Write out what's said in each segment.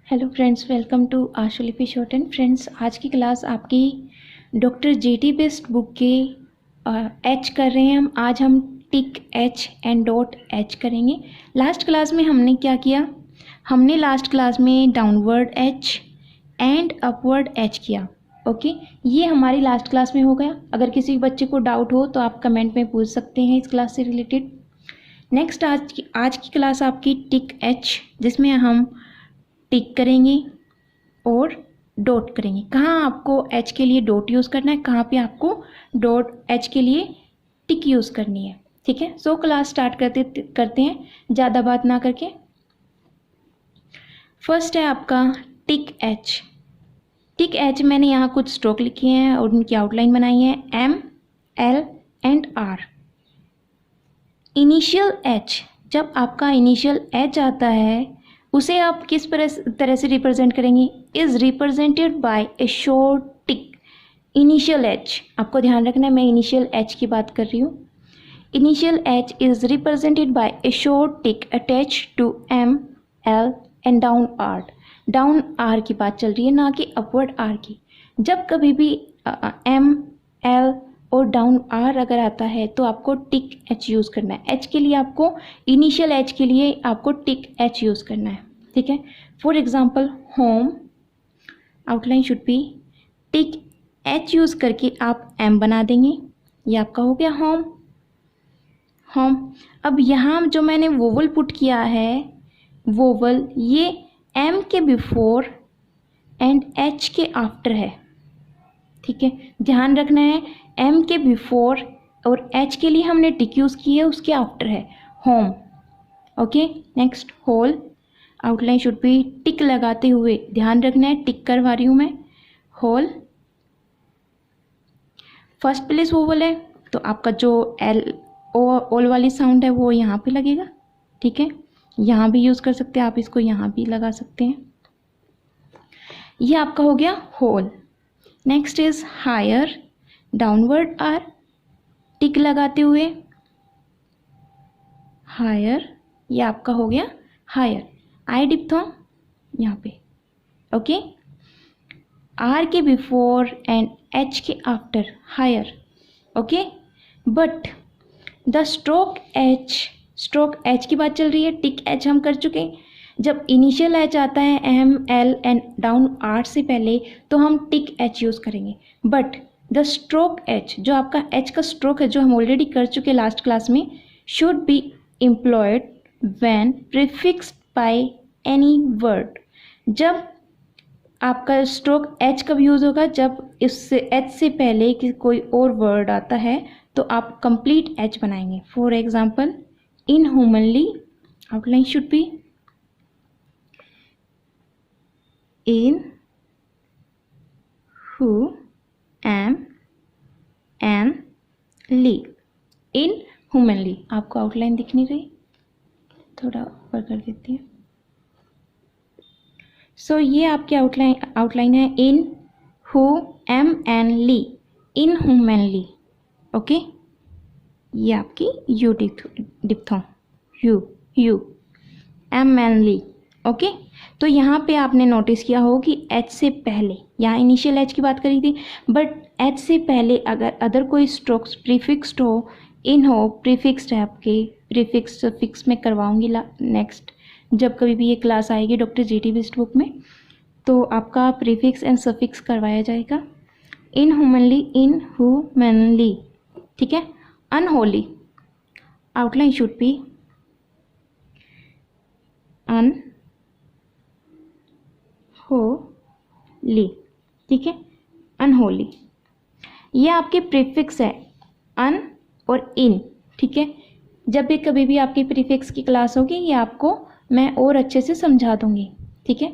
Hello friends, welcome to Ashulipi shorthand friends. आज की class आपकी डॉक्टर जीटी बेस्ट बुक के एच कर रहे हैं हम। आज हम tick H and dot H करेंगे। लास्ट क्लास में हमने क्या किया? हमने लास्ट क्लास में downward H and upward H किया। ओके, ये हमारी लास्ट क्लास में हो गया। अगर किसी बच्चे को डाउट हो तो आप कमेंट में पूछ सकते हैं इस क्लास से रिलेटेड। नेक्स्ट आज की क्लास आपकी टिक एच, जिसमें हम टिक करेंगे और डॉट करेंगे। कहाँ आपको एच के लिए डॉट यूज़ करना है, कहाँ पे आपको डॉट एच के लिए टिक यूज़ करनी है। ठीक है, सो क्लास स्टार्ट करते हैं ज़्यादा बात ना करके। फर्स्ट है आपका टिक एच। टिक एच मैंने यहाँ कुछ स्ट्रोक लिखे हैं और उनकी आउटलाइन बनाई है, M, L and R. Initial H, जब आपका इनिशियल एच आता है उसे आप किस तरह से रिप्रेजेंट करेंगे? Is represented by a short tick. Initial H, आपको ध्यान रखना है, मैं इनिशियल एच की बात कर रही हूँ। Initial H is represented by a short tick attach to M, L and down R. Down R की बात चल रही है, ना कि अपवर्ड आर की। जब कभी भी एम, एल और डाउन आर अगर आता है तो आपको टिक एच यूज़ करना है। एच के लिए आपको, इनिशियल एच के लिए आपको टिक एच यूज़ करना है। ठीक है, for example home, outline should be tick H use करके आप एम बना देंगे। ये आपका हो गया होम। होम, अब यहाँ जो मैंने वोवल पुट किया है, वोवल ये एम के बिफोर एंड एच के आफ्टर है। ठीक है, ध्यान रखना है, एम के बिफोर और एच के लिए हमने टिक यूज़ की है, उसके आफ्टर है home. Okay, next hole, outline should be tick लगाते हुए, ध्यान रखना है, टिक करवा रही हूँ मैं। होल, फर्स्ट प्लेस वोवल है तो आपका जो एल ओल वाली साउंड है वो यहाँ पे लगेगा। ठीक है, यहाँ भी यूज़ कर सकते हैं आप, इसको यहाँ भी लगा सकते हैं। ये आपका हो गया whole. Next is higher, downward R, tick लगाते हुए हायर, ये आपका हो गया हायर। आई डिप्थोन यहाँ पे। ओके, आर के बिफोर एंड एच के after higher. Okay, but the stroke H की बात चल रही है, टिक एच हम कर चुके हैं। जब इनिशियल एच आता है M, L and down R से पहले तो हम टिक एच यूज़ करेंगे। बट द स्ट्रोक एच, जो आपका एच का स्ट्रोक है जो हम ऑलरेडी कर चुके लास्ट क्लास में, should be employed when prefixed by any word. जब आपका स्ट्रोक एच कब यूज़ होगा? जब इससे एच से पहले कि कोई और वर्ड आता है तो आप कंप्लीट एच बनाएंगे। For example inhumanly, outline should be in hu M N ly. Inhumanly, आपको आउटलाइन दिख नहीं रही, थोड़ा ऊपर कर देती है। सो ये आपकी आउटलाइन है, in hu M N ly, inhumanly. Okay, ये आपकी U diphthong, U M N ly. Okay, तो यहाँ पे आपने नोटिस किया हो कि एच से पहले, यहाँ इनिशियल एच की बात करी थी, बट एच से पहले अगर अदर कोई स्ट्रोक्स प्रीफिक्स्ड हो, इन हो, प्रीफिक्स्ड है आपके, प्रीफिक्स फिक्स में करवाऊंगी नेक्स्ट जब कभी भी ये क्लास आएगी डॉक्टर जीटी बेस्ट बुक में, तो आपका प्रीफिक्स एंड सफिक्स करवाया जाएगा। इन ह्यूमनली, इन ह्यूमनली। ठीक है, unholy, outline should B unholy. ठीक है, अनहोली, ये आपके प्रीफिक्स है अन और इन। ठीक है, जब भी कभी भी आपकी प्रीफिक्स की क्लास होगी ये आपको मैं और अच्छे से समझा दूंगी। ठीक है,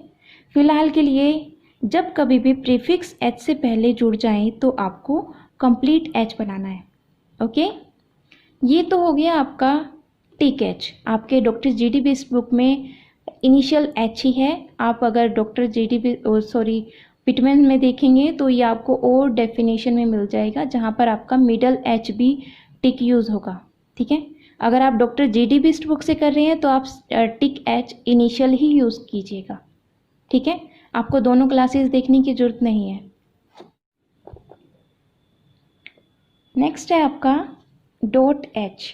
फिलहाल के लिए जब कभी भी प्रीफिक्स एच से पहले जुड़ जाए तो आपको कंप्लीट एच बनाना है। ओके, ये तो हो गया आपका टिक एच। आपके डॉक्टर जीटी बेस्ट बुक में इनिशियल एच ही है। आप अगर डॉक्टर जीटी पिटमैन में देखेंगे तो ये आपको और डेफिनेशन में मिल जाएगा, जहाँ पर आपका मिडल एच भी टिक यूज़ होगा। ठीक है, अगर आप डॉक्टर जीटी बेस्ट बुक से कर रहे हैं तो आप टिक एच इनिशियल ही यूज़ कीजिएगा। ठीक है, आपको दोनों क्लासेस देखने की ज़रूरत नहीं है। नेक्स्ट है आपका dot H.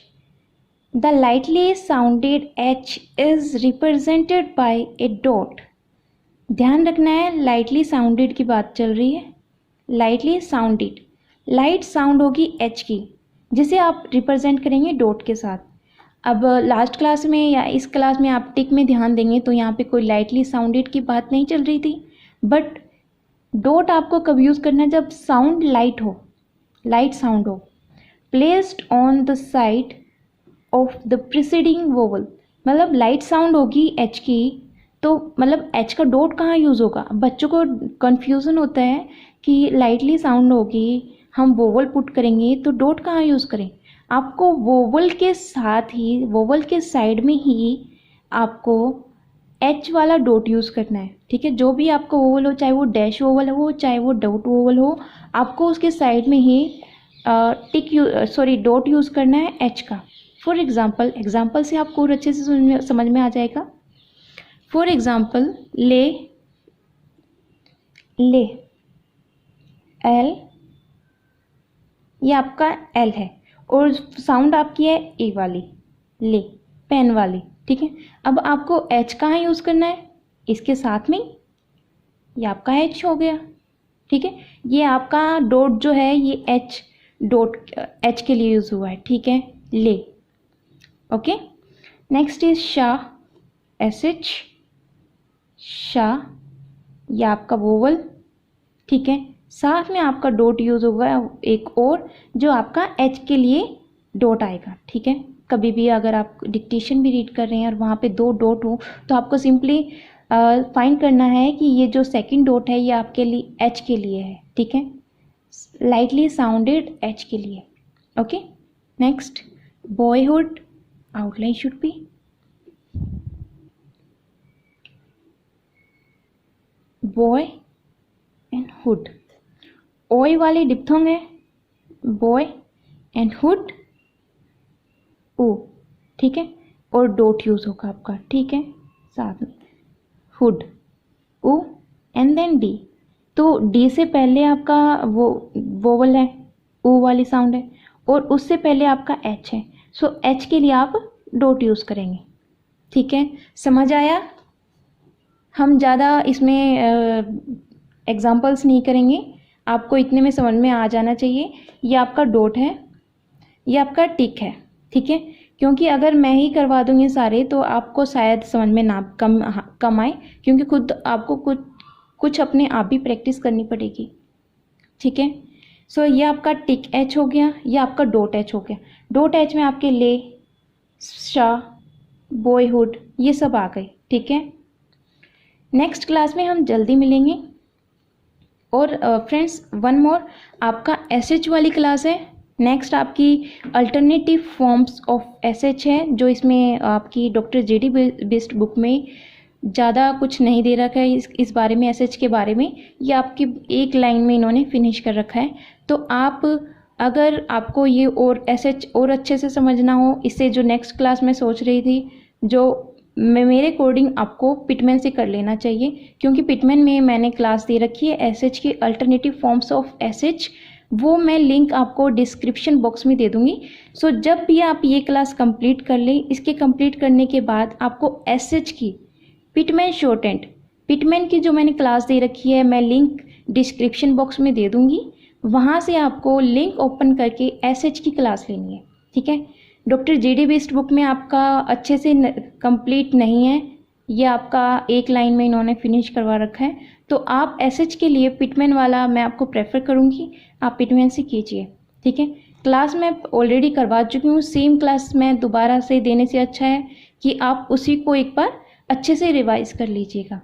The lightly sounded H is represented by A dot. ध्यान रखना है, लाइटली साउंडेड की बात चल रही है। लाइटली साउंडेड, लाइट साउंड होगी एच की, जिसे आप रिप्रेजेंट करेंगे डॉट के साथ। अब लास्ट क्लास में या इस क्लास में आप टिक में ध्यान देंगे तो यहाँ पे कोई लाइटली साउंडेड की बात नहीं चल रही थी, बट डॉट आपको कब यूज़ करना है, जब साउंड लाइट हो, लाइट साउंड हो। Placed on the side of the preceding vowel, मतलब लाइट साउंड होगी एच की, तो मतलब एच का डॉट कहाँ यूज़ होगा। बच्चों को कन्फ्यूज़न होता है कि लाइटली साउंड होगी, हम वोवल पुट करेंगे तो डॉट कहाँ यूज़ करें। आपको वोवल के साथ ही, वोवल के साइड में ही आपको एच वाला डॉट यूज़ करना है। ठीक है, जो भी आपका वोवल हो, चाहे वो डैश वोवल हो चाहे वो डॉट वोवल हो, आपको उसके साइड में ही डॉट यूज़ करना है एच का। फॉर एग्जाम्पल से आपको और अच्छे से समझ में आ जाएगा। फॉर एग्जाम्पल, ले एल, ये आपका एल है और साउंड आपकी है ए वाली, ले, पेन वाली। ठीक है, अब आपको एच कहाँ यूज़ करना है, इसके साथ में, ये आपका एच हो गया। ठीक है, ये आपका डॉट जो है ये एच डॉट एच के लिए यूज़ हुआ है। ठीक है, ले। Okay, next is Shah, S H, Shah, ये आपका वोवल। ठीक है, साथ में आपका डॉट यूज़ होगा एक और, जो आपका एच के लिए डॉट आएगा। ठीक है, कभी भी अगर आप डिक्टेशन भी रीड कर रहे हैं और वहाँ पे 2 डॉट हो तो आपको सिंपली फाइंड करना है कि ये जो सेकंड डॉट है ये आपके लिए एच के लिए है। ठीक है, लाइटली साउंडेड एच के लिए। Okay, next, boyhood, outline should B boy and hood. ओय वाली डिप्थोंग है, बॉय एंड हुड, ओ। ठीक है, और डॉट यूज होगा आपका। ठीक है, साथ में hood, O and then D. तो डी से पहले आपका वो वोवल है, ओ वाली साउंड है, और उससे पहले आपका एच है, सो एच के लिए आप डॉट यूज करेंगे। ठीक है, समझ आया। हम ज़्यादा इसमें एग्जाम्पल्स नहीं करेंगे, आपको इतने में समझ में आ जाना चाहिए। ये आपका डॉट है, ये आपका टिक है। ठीक है, क्योंकि अगर मैं ही करवा दूँगी सारे तो आपको शायद समझ में ना कम आए, क्योंकि खुद आपको कुछ अपने आप भी प्रैक्टिस करनी पड़ेगी। ठीक है, सो ये आपका टिक एच हो गया, ये आपका डॉट एच हो गया। डॉट एच में आपके ले, शाह, बॉयहुड, ये सब आ गए। ठीक है, नेक्स्ट क्लास में हम जल्दी मिलेंगे। और फ्रेंड्स, वन मोर, आपका एसएच वाली क्लास है। नेक्स्ट आपकी अल्टरनेटिव फॉर्म्स ऑफ एसएच है, जो इसमें आपकी डॉक्टर जेडी बिस्ट बुक में ज़्यादा कुछ नहीं दे रखा है इस बारे में, एसएच के बारे में। ये आपकी एक लाइन में इन्होंने फिनिश कर रखा है। तो आप, अगर आपको ये और एसएच और अच्छे से समझना हो, इससे जो नेक्स्ट क्लास में सोच रही थी, जो मेरे अकॉर्डिंग आपको पिटमैन से कर लेना चाहिए, क्योंकि पिटमैन में मैंने क्लास दे रखी है एसएच की अल्टरनेटिव फॉर्म्स ऑफ एसएच, वो मैं लिंक आपको डिस्क्रिप्शन बॉक्स में दे दूंगी। सो जब भी आप ये क्लास कंप्लीट कर लें, इसके कंप्लीट करने के बाद आपको एसएच की पिटमैन शॉर्ट एंड, पिटमैन की जो मैंने क्लास दे रखी है, मैं लिंक डिस्क्रिप्शन बॉक्स में दे दूंगी, वहाँ से आपको लिंक ओपन करके एसएच की क्लास लेनी है। ठीक है, डॉक्टर जेडी बिस्ट बुक में आपका अच्छे से कंप्लीट नहीं है, ये आपका एक लाइन में इन्होंने फिनिश करवा रखा है। तो आप एसएच के लिए पिटमैन वाला मैं आपको प्रेफर करूँगी, आप पिटमैन से कीजिए। ठीक है, क्लास मैं ऑलरेडी करवा चुकी हूँ, सेम क्लास मैं दोबारा से देने से अच्छा है कि आप उसी को एक बार अच्छे से रिवाइज कर लीजिएगा।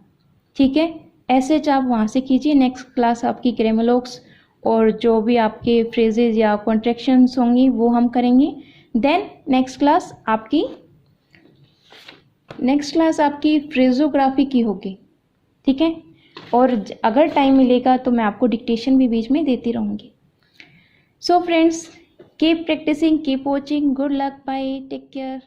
ठीक है, एसएच आप वहाँ से कीजिए। नेक्स्ट क्लास आपकी ग्रामर्स और जो भी आपके फ्रेजेज या कॉन्ट्रैक्शंस होंगी वो हम करेंगे। देन नेक्स्ट क्लास आपकी फ्रेजोग्राफी की होगी। ठीक है, और अगर टाइम मिलेगा तो मैं आपको डिक्टेशन भी बीच में देती रहूँगी। So friends, keep practising, keep watching, good luck, bye, take care.